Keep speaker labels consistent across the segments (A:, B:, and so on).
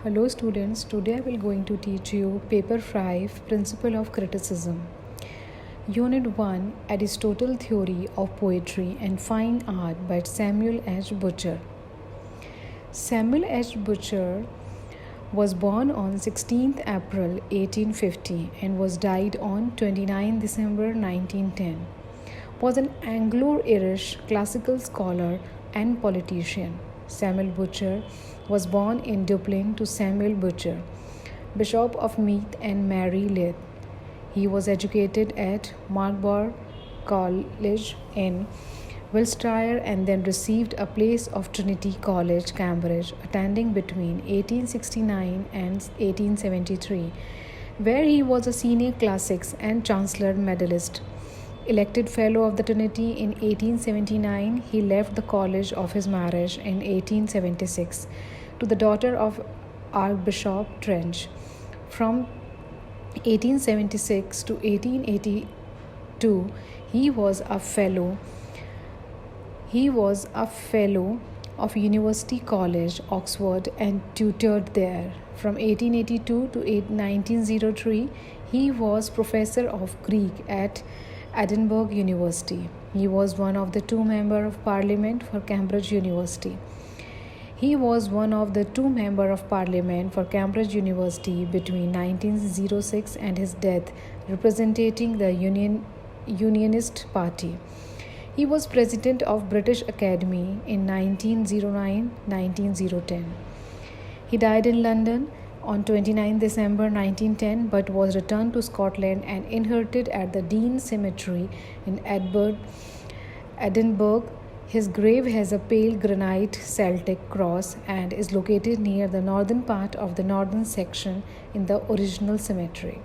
A: Hello students, today I will going to teach you paper 5 Principle of Criticism. Unit 1 Aristotle Theory of Poetry and Fine Art by Samuel H. Butcher. Samuel H. Butcher was born on 16th April 1850 and was died on 29 December 1910. Was an Anglo-Irish classical scholar and politician. Samuel Butcher was born in Dublin to Samuel Butcher, Bishop of Meath and Mary Leith. He was educated at Marlborough College in Wiltshire and then received a place of Trinity College, Cambridge, attending between 1869 and 1873, where he was a senior classics and Chancellor medalist. Elected Fellow of the Trinity in 1879, he left the college of his marriage in 1876 to the daughter of Archbishop Trench. From 1876 to 1882, he was a fellow of University College, Oxford, and tutored there. From 1882 to 1903, he was professor of Greek at Edinburgh University. He was one of the two members of Parliament for Cambridge University. Between 1906 and his death, representing the Unionist Party. He was president of British Academy in 1909-1910. He died in London on 29 December 1910 but was returned to Scotland and inherited at the Dean Cemetery in Edinburgh. His grave has a pale granite Celtic cross and is located near the northern part of the northern section in the original cemetery.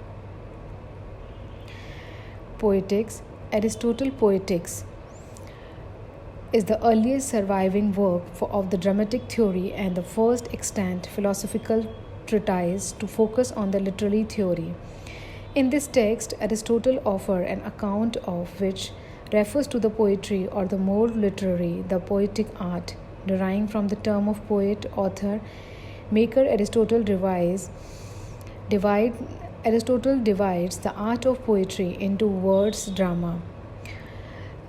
A: Poetics. Aristotle Poetics is the earliest surviving work of the dramatic theory and the first extant philosophical treatise to focus on the literary theory. In this text, Aristotle offers an account of which refers to the poetry or the more literary, the poetic art, deriving from the term of poet, author, maker. Aristotle divides the art of poetry into words, drama,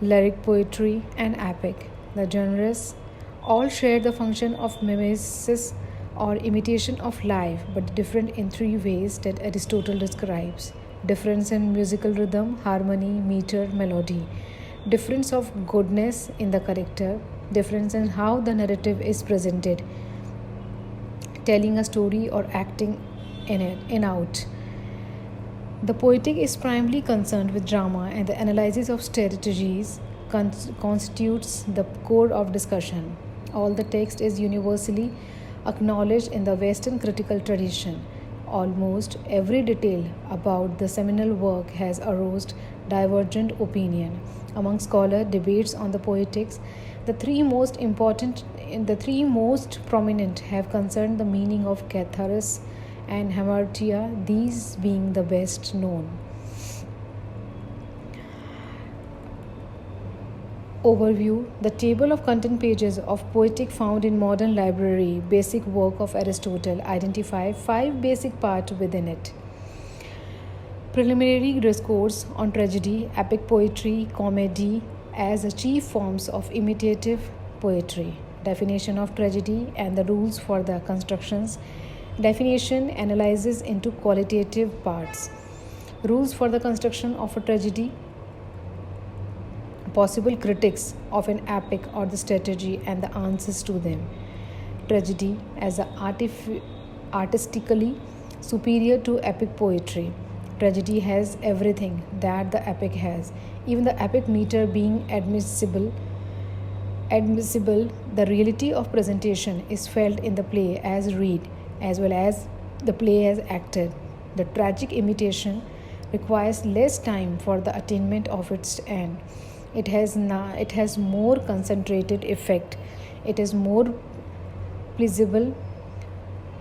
A: lyric poetry, and epic. The genres all share the function of mimesis or imitation of life, but different in three ways that Aristotle describes: difference in musical rhythm, harmony, meter, melody, difference of goodness in the character, difference in how the narrative is presented, telling a story or acting in out. The poetic is primarily concerned with drama, and the analysis of strategies constitutes the core of discussion. All the text is universally acknowledged in the Western critical tradition. Almost every detail about the seminal work has aroused divergent opinion among scholars. Debates on the poetics, the three most prominent have concerned the meaning of catharsis and hamartia, these being the best known. Overview. The table of content pages of Poetic found in modern library basic work of Aristotle identify 5 basic parts within it. Preliminary discourse on tragedy, epic poetry, comedy as chief forms of imitative poetry. Definition of tragedy and the rules for the constructions. Definition analyzes into qualitative parts. Rules for the construction of a tragedy. Possible critics of an epic or the strategy and the answers to them. Tragedy as artistically superior to epic poetry. Tragedy has everything that the epic has, even the epic meter being admissible. The reality of presentation is felt in the play as read, as well as the play as acted. The tragic imitation requires less time for the attainment of its end. It has more concentrated effect. It is more pleasurable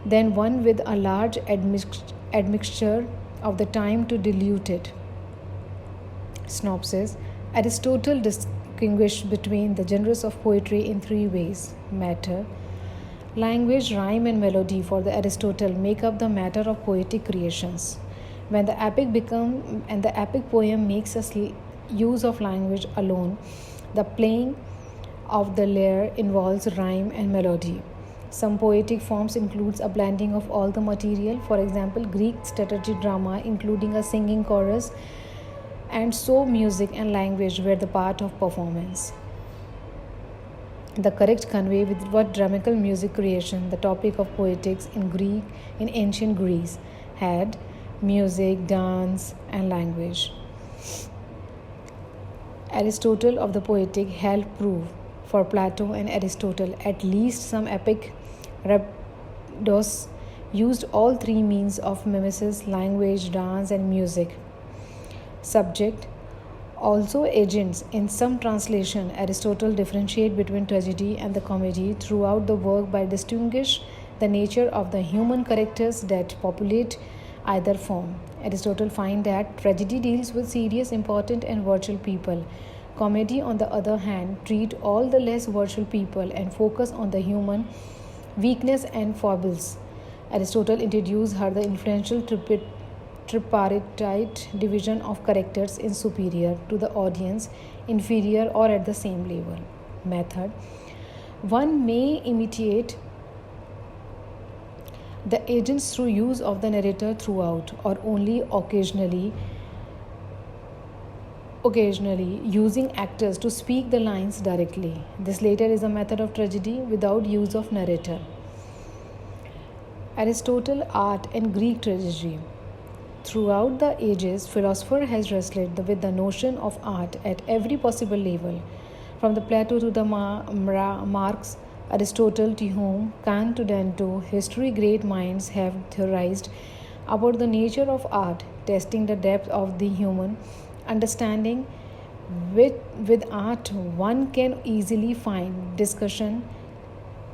A: than one with a large admixture of the time to dilute it. Synopsis. Aristotle distinguished between the genres of poetry in 3 ways: matter, Language, rhyme, and melody for the Aristotle make up the matter of poetic creations. When the epic poem makes us use of language alone, the playing of the lyre involves rhyme and melody. Some poetic forms includes a blending of all the material. For example, Greek strategy drama, including a singing chorus, and so music and language were the part of performance. The correct convey with what dramatical music creation, the topic of poetics in ancient Greece, had music, dance, and language. Aristotle of the Poetic helped prove for Plato and Aristotle at least some epic rhapsodies used all three means of mimesis, language, dance, and music. Subject also agents. In some translation, Aristotle differentiate between tragedy and the comedy throughout the work by distinguish the nature of the human characters that populate either form. Aristotle find that tragedy deals with serious, important, and virtual people. Comedy, on the other hand, treat all the less virtual people and focus on the human weakness and foibles. Aristotle introduced her the influential tripartite division of characters in superior to the audience, inferior, or at the same level. Method: one may imitate the agents through use of the narrator throughout or only occasionally using actors to speak the lines directly. This latter is a method of tragedy without use of narrator. Aristotle, art, and Greek tragedy. Throughout the ages, philosopher has wrestled with the notion of art at every possible level, from the Plato to the Marx, Aristotle to Hume, Kant to Danto. History great minds have theorized about the nature of art, testing the depth of the human understanding. With art, one can easily find discussion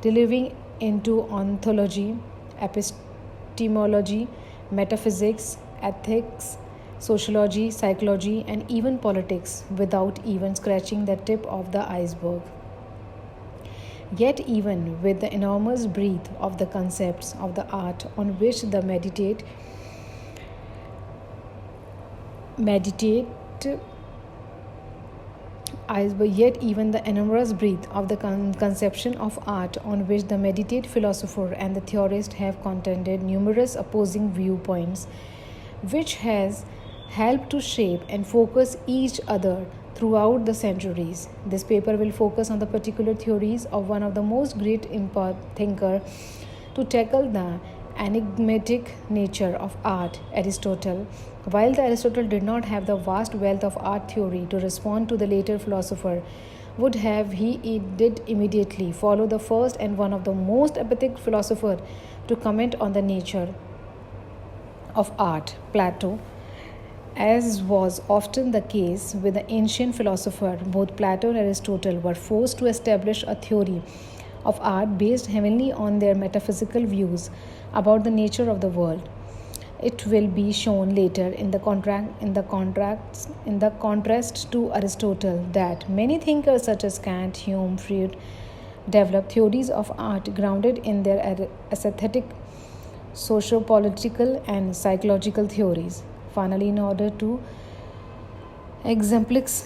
A: delving into ontology, epistemology, metaphysics, ethics, sociology, psychology, and even politics without even scratching the tip of the iceberg. Yet, even with the enormous breadth of the concepts of the art on which the meditate yet even the enormous breadth of the conception of art on which the meditate philosopher and the theorist have contended numerous opposing viewpoints, which has helped to shape and focus each other throughout the centuries. This paper will focus on the particular theories of one of the most great thinker to tackle the enigmatic nature of art, Aristotle. While Aristotle did not have the vast wealth of art theory to respond to the later philosopher would have, he did immediately follow the first and one of the most epoch philosopher to comment on the nature of art, Plato. As was often the case with the ancient philosopher, both Plato and Aristotle were forced to establish a theory of art based heavily on their metaphysical views about the nature of the world. It will be shown later in the contrast to Aristotle that many thinkers such as Kant, Hume, Freud developed theories of art grounded in their aesthetic, socio-political, and psychological theories. Finally, in order to exemplify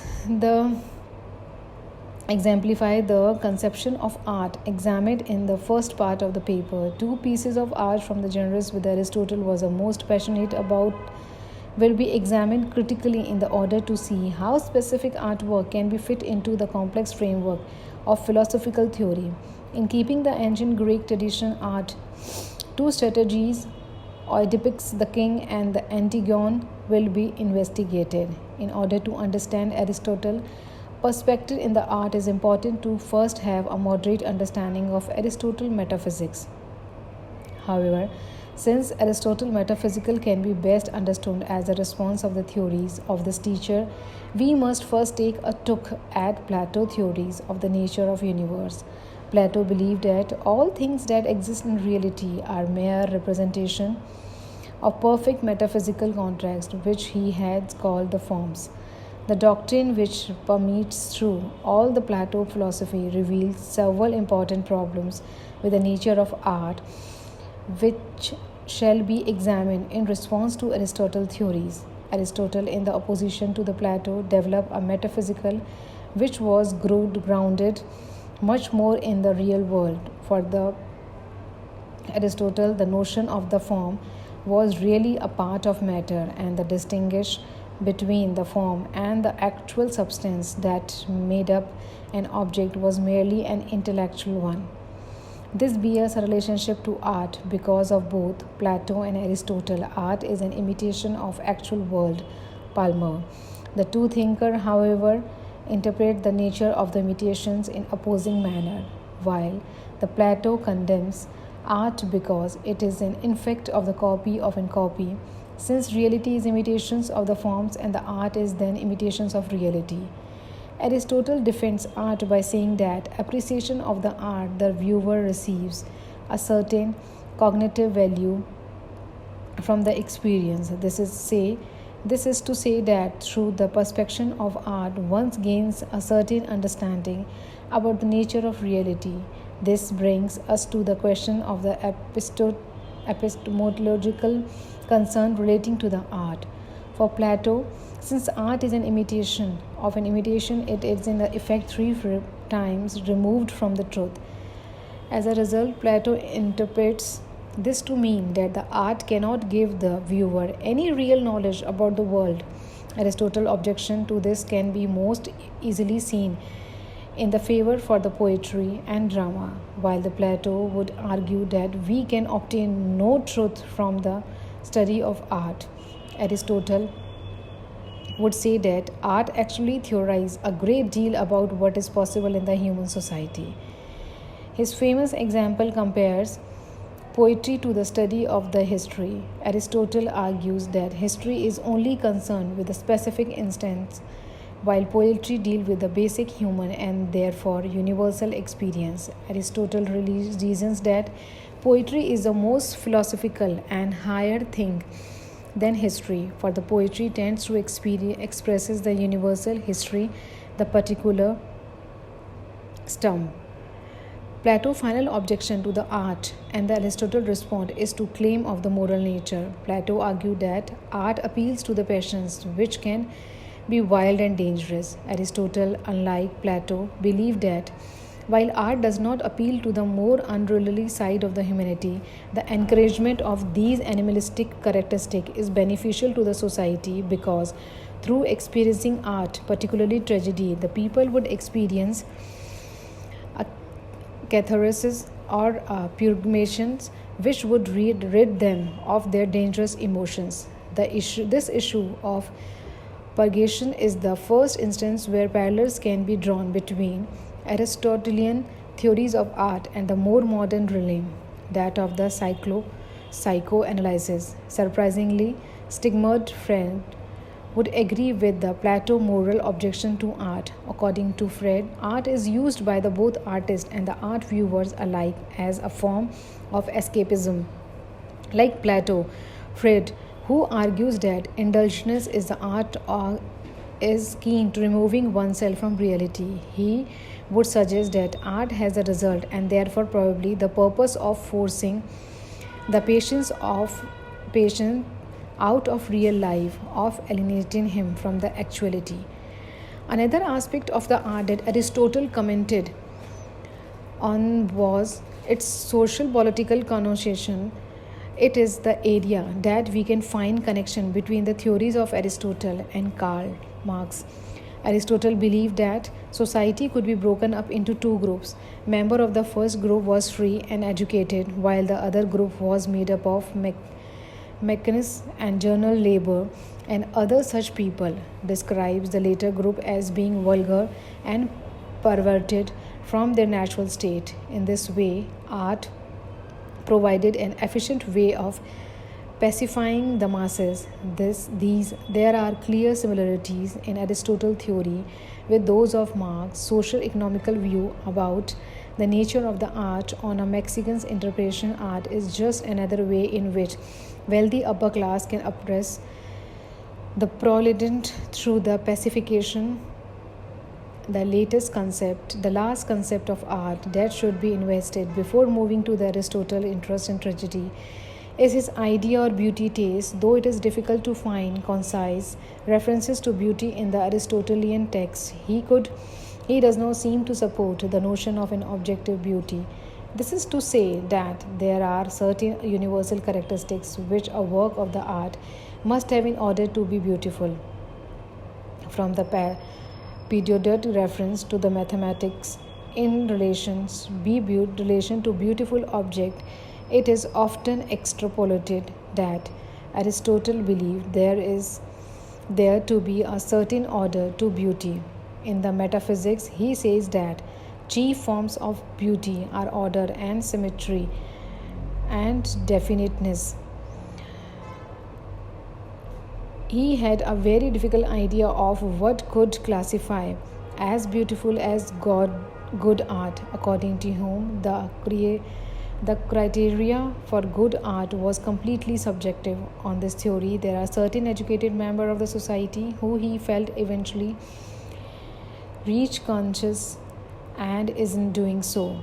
A: the conception of art examined in the first part of the paper, two pieces of art from the genres which Aristotle was the most passionate about will be examined critically in the order to see how specific artwork can be fit into the complex framework of philosophical theory. In keeping the ancient Greek tradition art, two strategies, Oedipus the king and the Antigone, will be investigated. In order to understand Aristotle perspective in the art, is important to first have a moderate understanding of Aristotle metaphysics. However, since Aristotle metaphysical can be best understood as a response of the theories of this teacher, we must first take a look at Plato's theories of the nature of universe. Plato believed that all things that exist in reality are mere representation of perfect metaphysical contracts, which he had called the forms. The doctrine which permeates through all the Plato philosophy reveals several important problems with the nature of art, which shall be examined in response to Aristotle's theories. Aristotle, in the opposition to the Plato, developed a metaphysical which was grounded much more in the real world. For the Aristotle, the notion of the form was really a part of matter, and the distinguish between the form and the actual substance that made up an object was merely an intellectual one. This bears a relationship to art because of both Plato and Aristotle. Art is an imitation of actual world. Palmer. The two thinkers, however, interpret the nature of the imitations in opposing manner. While the Plato condemns art because it is an effect of the copy of a copy, since reality is imitations of the forms and the art is then imitations of reality. Aristotle defends art by saying that appreciation of the art the viewer receives a certain cognitive value from the experience. This is to say that through the perception of art one gains a certain understanding about the nature of reality. This brings us to the question of the epistemological concern relating to the art. For Plato, since art is an imitation of an imitation, it is in effect three times removed from the truth. As a result, Plato interprets this to mean that the art cannot give the viewer any real knowledge about the world. Aristotle's objection to this can be most easily seen in the favor for the poetry and drama, while the Plato would argue that we can obtain no truth from the study of art. Aristotle would say that art actually theorizes a great deal about what is possible in the human society. His famous example compares poetry to the study of the history. Aristotle argues that history is only concerned with a specific instance, while poetry deals with the basic human and therefore universal experience. Aristotle reasons that poetry is the most philosophical and higher thing than history, for the poetry tends to expresses the universal, history the particular stump. Plato's final objection to the art and the Aristotle response is to claim of the moral nature. Plato argued that art appeals to the passions which can be wild and dangerous. Aristotle, unlike Plato, believed that while art does not appeal to the more unruly side of the humanity, the encouragement of these animalistic characteristics is beneficial to the society because through experiencing art, particularly tragedy, the people would experience a catharsis or purgations which would rid them of their dangerous emotions. This issue of purgation is the first instance where parallels can be drawn between Aristotelian theories of art and the more modern realm, that of the psychoanalysis. Surprisingly, Sigmund Freud would agree with the Plato moral objection to art. According to Freud, art is used by the both artists and the art viewers alike as a form of escapism. Like Plato, Freud, who argues that indulgence is the art or is keen to removing oneself from reality. He would suggest that art has a result and therefore probably the purpose of forcing the patient out of real life, of alienating him from the actuality. Another aspect of the art that Aristotle commented on was its social political connotation. It is the area that we can find connection between the theories of Aristotle and Karl Marx. Aristotle believed that society could be broken up into two groups. Member of the first group was free and educated, while the other group was made up of mechanics and journal labor and other such people. Describes the later group as being vulgar and perverted from their natural state. In this way, art provided an efficient way of pacifying the masses. There are clear similarities in Aristotle's theory with those of Marx' social economical view about the nature of the art. On a Mexican's interpretation, art is just another way in which wealthy upper class can oppress the proletariat through the pacification the last concept of art that should be invested before moving to the Aristotle interest in tragedy is his idea or beauty taste, though it is difficult to find concise references to beauty in the Aristotelian text. He does not seem to support the notion of an objective beauty. This is to say that there are certain universal characteristics which a work of the art must have in order to be beautiful. From the periodic reference to the mathematics in relation to beautiful object, it is often extrapolated that Aristotle believed there to be a certain order to beauty. In the Metaphysics, he says that chief forms of beauty are order and symmetry and definiteness. He had a very difficult idea of what could classify as beautiful as good art, according to whom the criteria for good art was completely subjective. On this theory, there are certain educated members of the society who he felt eventually reach conscious and is in doing so.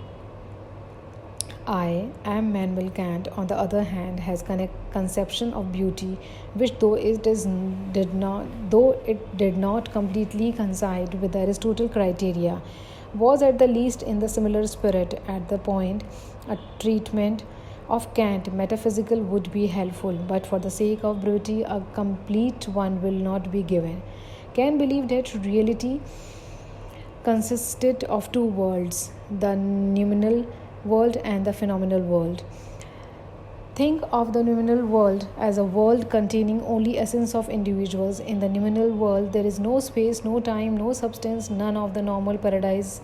A: Immanuel Kant, on the other hand, has conception of beauty which, though it did not completely coincide with the Aristotle criteria, was at the least in the similar spirit. At the point, a treatment of Kant metaphysical would be helpful, but for the sake of brevity, a complete one will not be given. Kant believed that reality consisted of two worlds, the noumenal world and the phenomenal world. Think of the noumenal world as a world containing only essence of individuals. In the noumenal world, there is no space, no time, no substance, none of the normal paradigms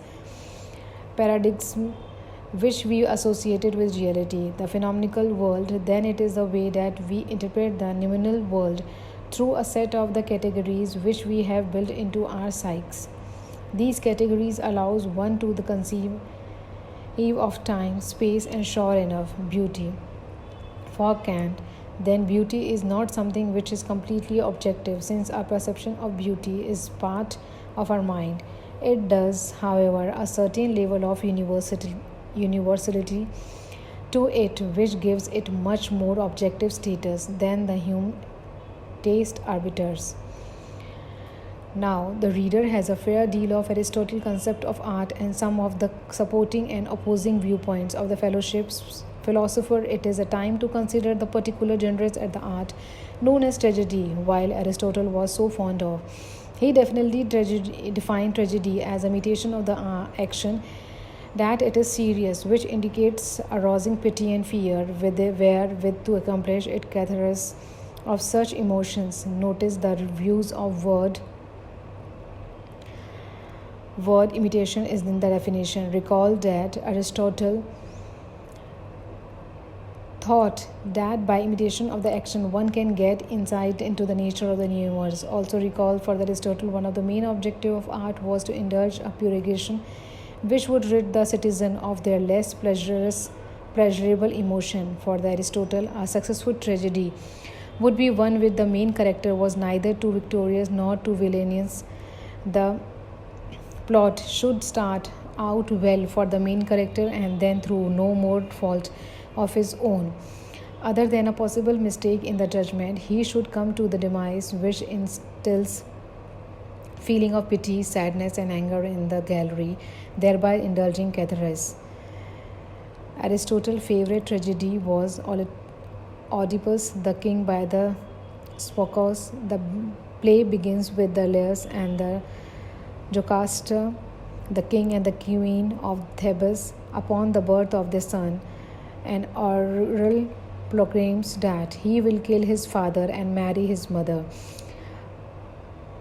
A: which we associated with reality. The phenomenal world, then, it is the way that we interpret the noumenal world through a set of the categories which we have built into our psyches. These categories allows one to conceive of time, space, and sure enough, beauty. For Kant, then, beauty is not something which is completely objective, since our perception of beauty is part of our mind. It does, however, a certain level of universality to it, which gives it much more objective status than the human taste arbiters. Now, the reader has a fair deal of Aristotle's concept of art and some of the supporting and opposing viewpoints of the philosopher. It is a time to consider the particular genres at the art known as tragedy, while Aristotle was so fond of. He definitely defined tragedy as a imitation of the action, that it is serious, which indicates arousing pity and fear, wherewith to accomplish it catharsis of such emotions. Notice the reviews of word imitation is in the definition. Recall that Aristotle thought that by imitation of the action one can get insight into the nature of the universe. Also recall, for Aristotle, one of the main objectives of art was to indulge a purgation which would rid the citizen of their less pleasurable emotion. For the Aristotle, a successful tragedy would be one with the main character was neither too victorious nor too villainous. The plot should start out well for the main character and then, through no more fault of his own other than a possible mistake in the judgment, he should come to the demise which instills feeling of pity, sadness, and anger in the gallery, thereby indulging catharsis. Aristotle's favorite tragedy was Oedipus, the King by the Spokos. The play begins with the Laius and the Jocasta, the king and the queen of Thebes, upon the birth of their son. An oral proclaims that he will kill his father and marry his mother.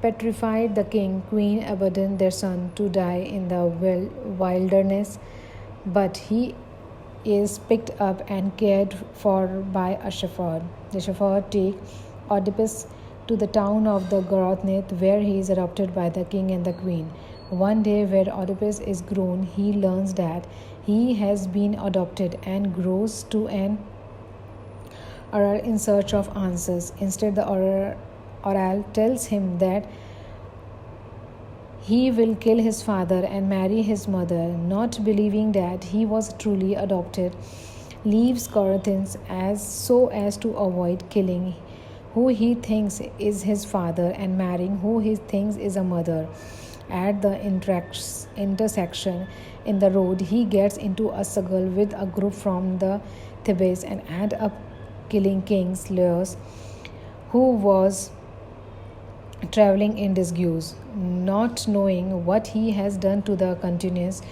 A: Petrified, the king, queen abandon their son to die in the wilderness, but he is picked up and cared for by a shepherd. The shepherd takes Oedipus to the town of the Gorothnith, where he is adopted by the king and the queen. One day, where Oedipus is grown, he learns that he has been adopted and goes to an oral in search of answers. Instead, the oral tells him that He will kill his father and marry his mother, not believing that he was truly adopted. Leaves Corinthians as to avoid killing who he thinks is his father and marrying who he thinks is a mother. At the intersection in the road, he gets into a struggle with a group from the Thebes and end up killing King Leos, who was traveling in disguise, not knowing what he has done to the continues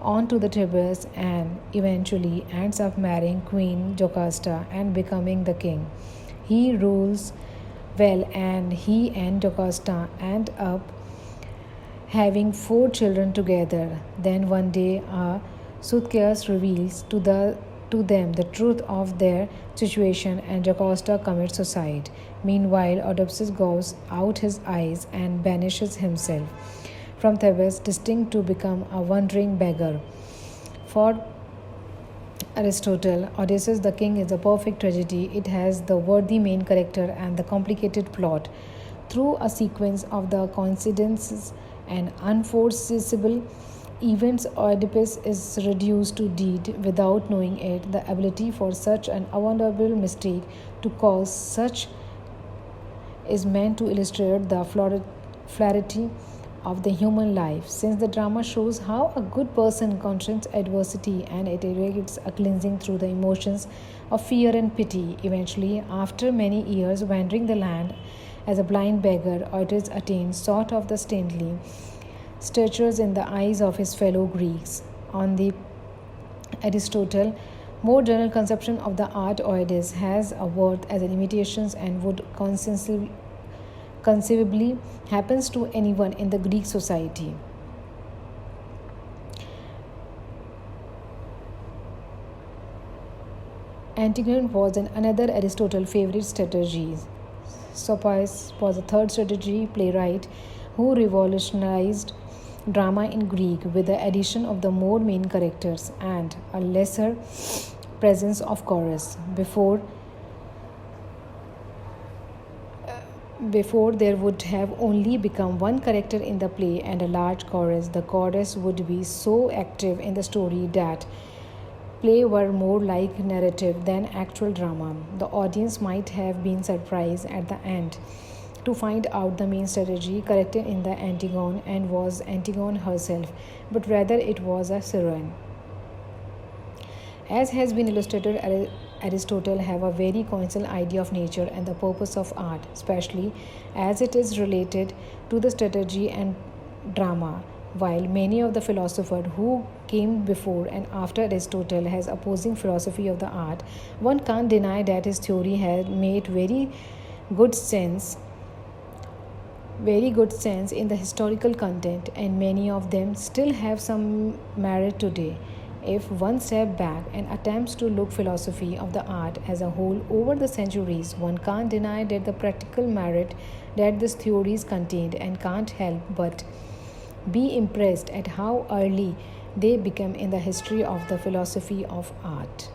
A: onto the Thebes, and eventually ends up marrying Queen Jocasta and becoming the king. He rules well, and he and Jocasta end up having 4 children together. Then one day, Sutkias reveals to them the truth of their situation, and Jocasta commits suicide. Meanwhile, Oedipus goes out his eyes and banishes himself from Thebes, destined to become a wandering beggar. For Aristotle, Odysseus the King is a perfect tragedy. It has the worthy main character and the complicated plot. Through a sequence of the coincidences and unforeseeable events, Oedipus is reduced to deed without knowing it. The ability for such an avoidable mistake to cause such is meant to illustrate the fluidity of the human life. Since the drama shows how a good person confronts adversity and it irrigates a cleansing through the emotions of fear and pity. Eventually, after many years wandering the land as a blind beggar, Oedipus attains sort of the stately statures in the eyes of his fellow Greeks. On the Aristotle, more general conception of the art Oedipus has a worth as an imitation and would conceivably happens to anyone in the Greek society. Antigone was another Aristotle favorite strategy. Sophocles was a third strategy playwright who revolutionized drama in Greek with the addition of the more main characters and a lesser presence of chorus. Before there would have only become one character in the play and a large chorus. The chorus would be so active in the story that play were more like narrative than actual drama. The audience might have been surprised at the end to find out the main strategy character in the Antigone and was Antigone herself, but rather it was a siren. As has been illustrated, Aristotle have a very coincidental idea of nature and the purpose of art, especially as it is related to the strategy and drama. While many of the philosophers who came before and after Aristotle has opposing philosophy of the art, one can't deny that his theory has made good sense in the historical content, and many of them still have some merit today. If one steps back and attempts to look philosophy of the art as a whole over the centuries, one can't deny that the practical merit that these theories contained, and can't help but be impressed at how early they became in the history of the philosophy of art.